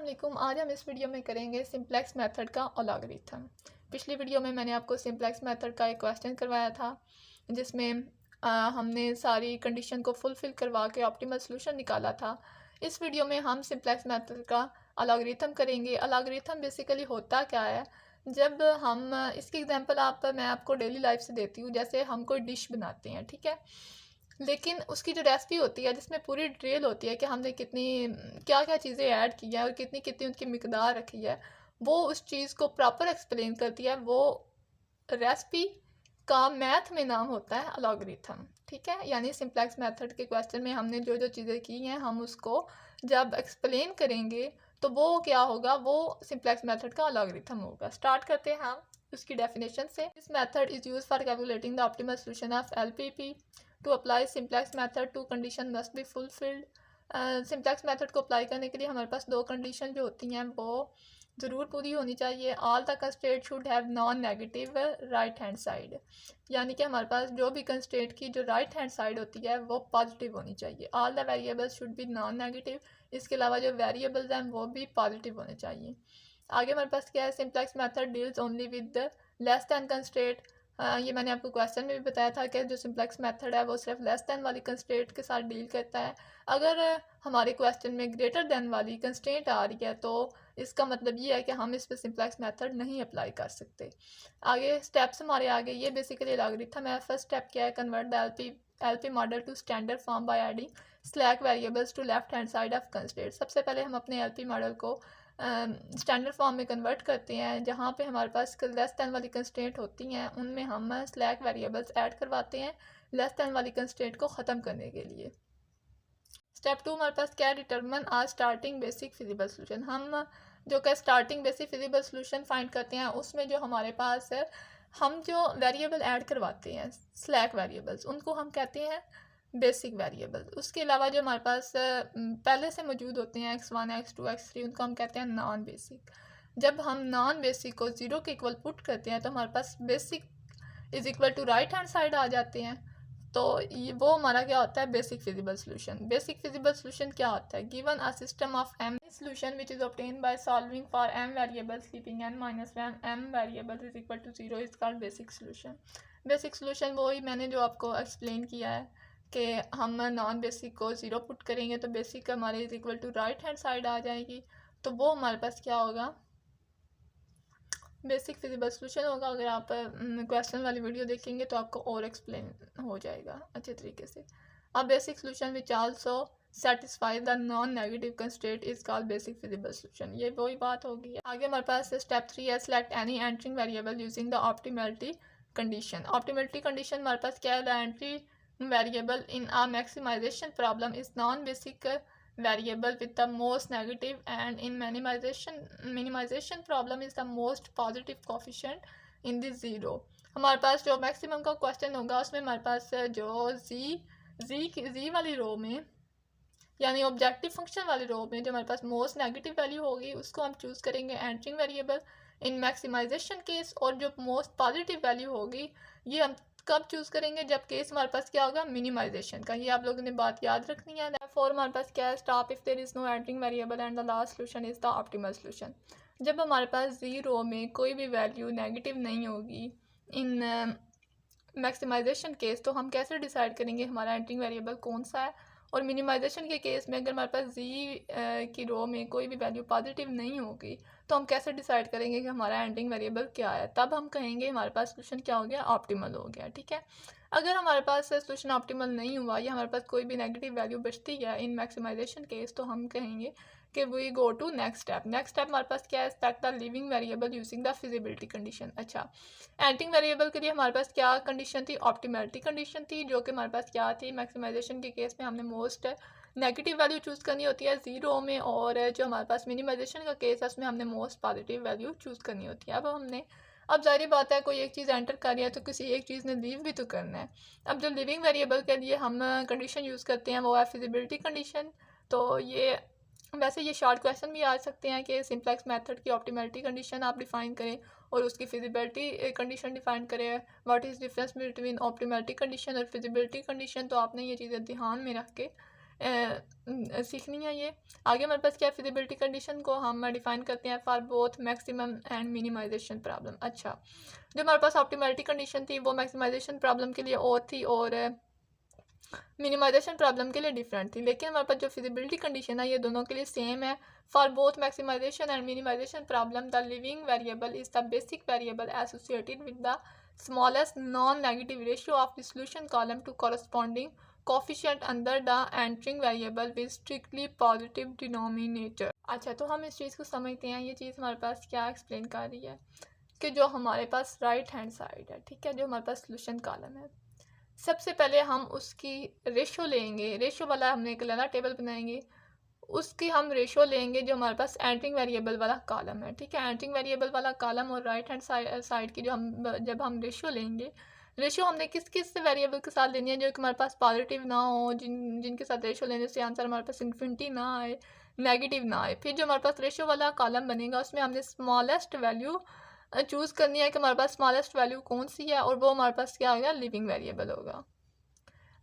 अस्सलाम। आज हम इस वीडियो में करेंगे सिंप्लेक्स मेथड का अलॉगरिथम। पिछली वीडियो में मैंने आपको सिंप्लेक्स मेथड का एक क्वेश्चन करवाया था जिसमें हमने सारी कंडीशन को फुलफिल करवा के ऑप्टिमल सोल्यूशन निकाला था। इस वीडियो में हम सिंप्लेक्स मेथड का अलॉगरिथम करेंगे। अलॉगरिथम बेसिकली होता क्या है, जब हम इसकी एग्जांपल मैं आपको डेली लाइफ से देती हूँ। जैसे हम कोई डिश बनाते हैं, ठीक है, लेकिन उसकी जो रेसिपी होती है जिसमें पूरी डिटेल होती है कि हमने कितनी क्या क्या चीज़ें ऐड की है और कितनी कितनी उनकी मिकदार रखी है, वो उस चीज़ को प्रॉपर एक्सप्लेन करती है। वो रेसिपी का मैथ में नाम होता है अलॉगरिथम, ठीक है। यानी सिंप्लेक्स मेथड के क्वेश्चन में हमने जो जो चीज़ें की हैं हम उसको जब एक्सप्लेन करेंगे तो वो क्या होगा, वो सिंप्लेक्स मेथड का अलॉगरिथम होगा। स्टार्ट करते हैं हम उसकी डेफिनेशन से। This method is use for calculating the optimal solution of LPP. To apply simplex method two condition must be fulfilled. Simplex method को अप्लाई करने के लिए हमारे पास दो कंडीशन जो होती हैं वो ज़रूर पूरी होनी चाहिए। All the constraint should have non negative right hand side, यानी कि हमारे पास जो भी कंस्ट्रेंट की जो राइट हैंड साइड होती है वो पॉजिटिव होनी चाहिए। All the variables should be non negative, इसके अलावा जो वेरिएबल्स हैं वो भी पॉजिटिव होने चाहिए। आगे हमारे पास क्या है, simplex method deals only with less than constraint. ये मैंने आपको क्वेश्चन में भी बताया था कि जो सिंप्लेक्स मेथड है वो सिर्फ लेस दैन वाली कंस्ट्रेंट के साथ डील करता है। अगर हमारे क्वेश्चन में ग्रेटर दैन वाली कंस्ट्रेंट आ रही है तो इसका मतलब ये है कि हम इस पर सिंप्लेक्स मेथड नहीं अप्लाई कर सकते। आगे स्टेप्स हमारे आगे ये बेसिकली अलॉगरिथम है। फर्स्ट स्टेप क्या है, convert the LP model to standard form by adding slack variables to left hand side of constraint. सबसे पहले हम अपने एलपी मॉडल को स्टैंडर्ड फॉर्म में कन्वर्ट करते हैं, जहाँ पे हमारे पास लेस दैन वाली कंस्ट्रेंट होती हैं उनमें हम स्लैक वेरिएबल्स ऐड करवाते हैं लेस दैन वाली कंस्ट्रेंट को ख़त्म करने के लिए। स्टेप 2 हमारे पास क्या है, determine our starting basic feasible solution. हम जो कि starting basic feasible solution find करते हैं उसमें जो हमारे पास है, हम जो वेरिएबल ऐड करवाते हैं स्लैक वेरिएबल्स उनको हम कहते हैं बेसिक वेरिएबल। उसके अलावा जो हमारे पास पहले से मौजूद होते हैं x1 x2 x3 उनको हम कहते हैं नॉन बेसिक। जब हम नॉन बेसिक को ज़ीरो के इक्वल पुट करते हैं तो हमारे पास basic is equal to right hand side आ जाते हैं। तो ये वो हमारा क्या होता है, basic feasible solution. Basic feasible solution क्या होता है, given a system of m solution which is obtained by solving for m variables keeping n minus 1 m variables is equal to 0 is called basic solution। Basic solution वही मैंने जो आपको explain किया है कि हम नॉन बेसिक को zero put करेंगे तो बेसिक हमारे is equal to right hand side आ जाएगी, तो वो हमारे पास क्या होगा, बेसिक फिजिबल सोल्यूशन होगा। अगर आप क्वेश्चन वाली वीडियो देखेंगे तो आपको और एक्सप्लेन हो जाएगा अच्छे तरीके से। अब basic solution which also satisfy the non negative constraint is called basic feasible solution. ये वही बात होगी। आगे हमारे पास स्टेप 3 है, select any entering variable using the optimality condition. Optimality condition हमारे पास क्या है, the entry variable in a maximization problem is non basic variable with the most negative and in minimization problem is the most positive coefficient in the zero। हमारे पास जो maximum का question होगा उसमें हमारे पास जो जी वाली रो में यानी ऑब्जेक्टिव फंक्शन वाली रो में जो हमारे पास मोस्ट नेगेटिव वैल्यू होगी उसको हम चूज़ करेंगे entering variable in maximization case, और जो मोस्ट पॉजिटिव वैल्यू होगी ये हम कब चूज़ करेंगे, जब केस हमारे पास क्या होगा, मिनिमाइजेशन का। ये आप लोगों ने बात याद रखनी है। फोर हमारे पास क्या है, stop if there is no entering variable and the last solution is the optimal solution. जब हमारे पास ज़ीरो में कोई भी वैल्यू नेगेटिव नहीं होगी इन मैक्सिमाइजेशन केस, तो हम कैसे डिसाइड करेंगे हमारा एंटरिंग वेरिएबल कौन सा है। और मिनिमाइजेशन के केस में अगर हमारे पास की रो में कोई भी वैल्यू पॉजिटिव नहीं होगी तो हम कैसे डिसाइड करेंगे कि हमारा एंडिंग वेरिएबल क्या है। तब हम कहेंगे हमारे पास सोल्यूशन क्या हो गया, ऑप्टिमल हो गया, ठीक है। अगर हमारे पास सोल्यूशन ऑप्टिमल नहीं हुआ या हमारे पास कोई भी नेगेटिव वैल्यू बचती है इन मैक्सिमाइजेशन केस, तो हम कहेंगे कि we go to next step. Next step हमारे पास क्या है, expect the living variable using the feasibility condition. अच्छा, एंटिंग वेरिएबल के लिए हमारे पास क्या कंडीशन थी, ऑप्टिमलिटी कंडीशन थी, जो कि हमारे पास क्या थी, मैक्सिमाइजेशन के केस में हमने मोस्ट नेगेटिव वैल्यू चूज़ करनी होती है ज़ीरो में, और जो हमारे पास मिनिमाइजेशन का केस है उसमें हमने मोस्ट पॉजिटिव वैल्यू चूज़ करनी होती है। अब जाहिर बात है कोई एक चीज़ एंटर कर रही है तो किसी एक चीज़ ने लीव भी तो करना है। अब जो लिविंग वेरिएबल के लिए हम कंडीशन यूज़ करते हैं वो है फिजिबिलिटी कंडीशन। तो ये वैसे ये शॉर्ट क्वेश्चन भी आ सकते हैं कि सिंप्लेक्स मेथड की ऑप्टिमलिटी कंडीशन आप डिफ़ाइन करें और उसकी फिजिबिलिटी कंडीशन डिफ़ाइन करें। What is difference between optimality condition और फिजिबिलिटी कंडीशन। तो आपने ये चीज़ें ध्यान में रख के सीखनी है ये। आगे हमारे पास क्या है, फिजिबिलिटी कंडीशन को हम डिफाइन करते हैं for both maximum and minimization problem. अच्छा, जो हमारे पास ऑप्टिमलिटी कंडीशन थी वो मैक्सिमाइजेशन प्रॉब्लम के लिए और थी और मिनिमाइजेशन प्रॉब्लम के लिए डिफरेंट थी, लेकिन हमारे पास जो फिजिबिलिटी कंडीशन है ये दोनों के लिए सेम है। For both maximization and minimization problem the living variable is the basic variable associated with the smallest non-negative ratio of the solution column to corresponding coefficient under the entering variable with strictly positive denominator। अच्छा, तो हम इस चीज़ को समझते हैं, ये चीज़ हमारे पास क्या एक्सप्लेन कर रही है कि जो हमारे पास राइट हैंड साइड है, ठीक है, जो हमारे पास सोल्यूशन कॉलम है, सबसे पहले हम उसकी रेशो लेंगे, रेशो वाला हमने एक लेना टेबल बनाएंगे, उसकी हम रेशो लेंगे जो हमारे पास एंटरिंग वेरिएबल वाला कॉलम है, ठीक है। एंटरिंग वेरिएबल वाला कॉलम और राइट हैंड साइड की जब हम रेशो लेंगे, रेशो हमने किस किस वेरिएबल के साथ लेनी है जो कि हमारे पास पॉजिटिव ना हो, जिनके साथ रेशो लेने से आंसर हमारे पास इन्फिनिटी ना आए, नेगेटिव ना आए। फिर जो हमारे पास रेशो वाला कॉलम बनेगा उसमें हमने स्मॉलेस्ट वैल्यू चूज़ करनी है कि हमारे पास स्मॉलेस्ट वैल्यू कौन सी है, और वो हमारे पास क्या होगा, लिविंग वेरिएबल होगा।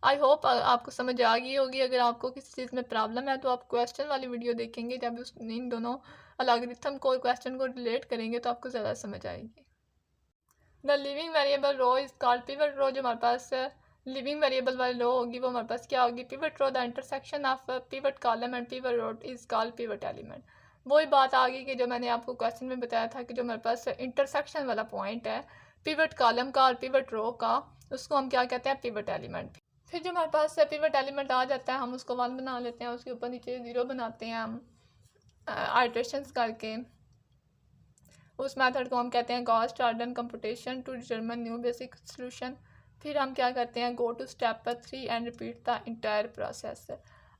आई होप आपको समझ आ गई होगी। अगर आपको किसी चीज़ में प्रॉब्लम है तो आप क्वेश्चन वाली वीडियो देखेंगे, जब इन दोनों अलॉगरिथम को क्वेश्चन को रिलेट करेंगे तो आपको ज़्यादा समझ आएगी। The living variable row is called pivot row. जो हमारे पास लिविंग वेरिएबल वाली रो होगी वो हमारे पास क्या होगी, pivot row. The intersection of pivot column and pivot row is called pivot element. वही बात आ गई कि जो मैंने आपको क्वेश्चन में बताया था कि जो हमारे पास इंटरसेक्शन वाला पॉइंट है पिवट कॉलम का और पिवट रो का, उसको हम क्या कहते हैं, पिवट एलिमेंट। फिर जो हमारे पास पिवट एलिमेंट आ जाता है हम उसको 1 बना लेते हैं, उसके ऊपर नीचे 0 बनाते हैं हम आइट्रेशंस करके। उस मेथड को हम कहते हैं Gauss Jordan computation to determine new basic solution. फिर हम क्या करते हैं, go to step 3 and repeat the entire process.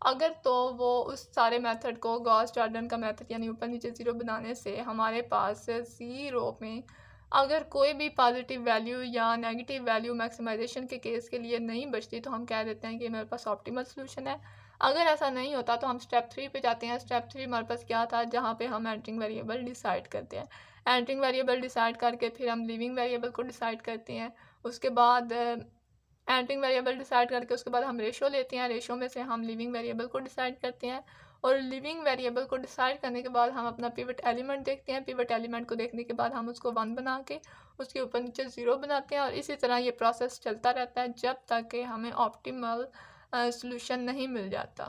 अगर तो वो उस सारे मेथड को गॉस जॉर्डन का मेथड यानी ऊपर नीचे 0 बनाने से हमारे पास 0 में अगर कोई भी पॉजिटिव वैल्यू या नेगेटिव वैल्यू मैक्सिमाइजेशन के केस के लिए नहीं बचती तो हम कह देते हैं कि मेरे पास ऑप्टिमल सॉल्यूशन है। अगर ऐसा नहीं होता तो हम स्टेप 3 पे जाते हैं। स्टेप 3 हमारे पास क्या था, जहाँ पे हम एंटरिंग वेरिएबल डिसाइड करते हैं। एंटरिंग वेरिएबल डिसाइड करके फिर हम लिविंग वेरिएबल को डिसाइड करते हैं। उसके बाद एंटरिंग वेरिएबल डिसाइड करके उसके बाद हम रेशो लेते हैं, रेशो में से हम लिविंग वेरिएबल को डिसाइड करते हैं, और लिविंग वेरिएबल को डिसाइड करने के बाद हम अपना पिवट एलिमेंट देखते हैं। पिवट एलिमेंट को देखने के बाद हम उसको 1 बना के उसके ऊपर नीचे 0 बनाते हैं, और इसी तरह ये प्रोसेस चलता रहता है जब तक कि हमें ऑप्टिमल सॉल्यूशन नहीं मिल जाता।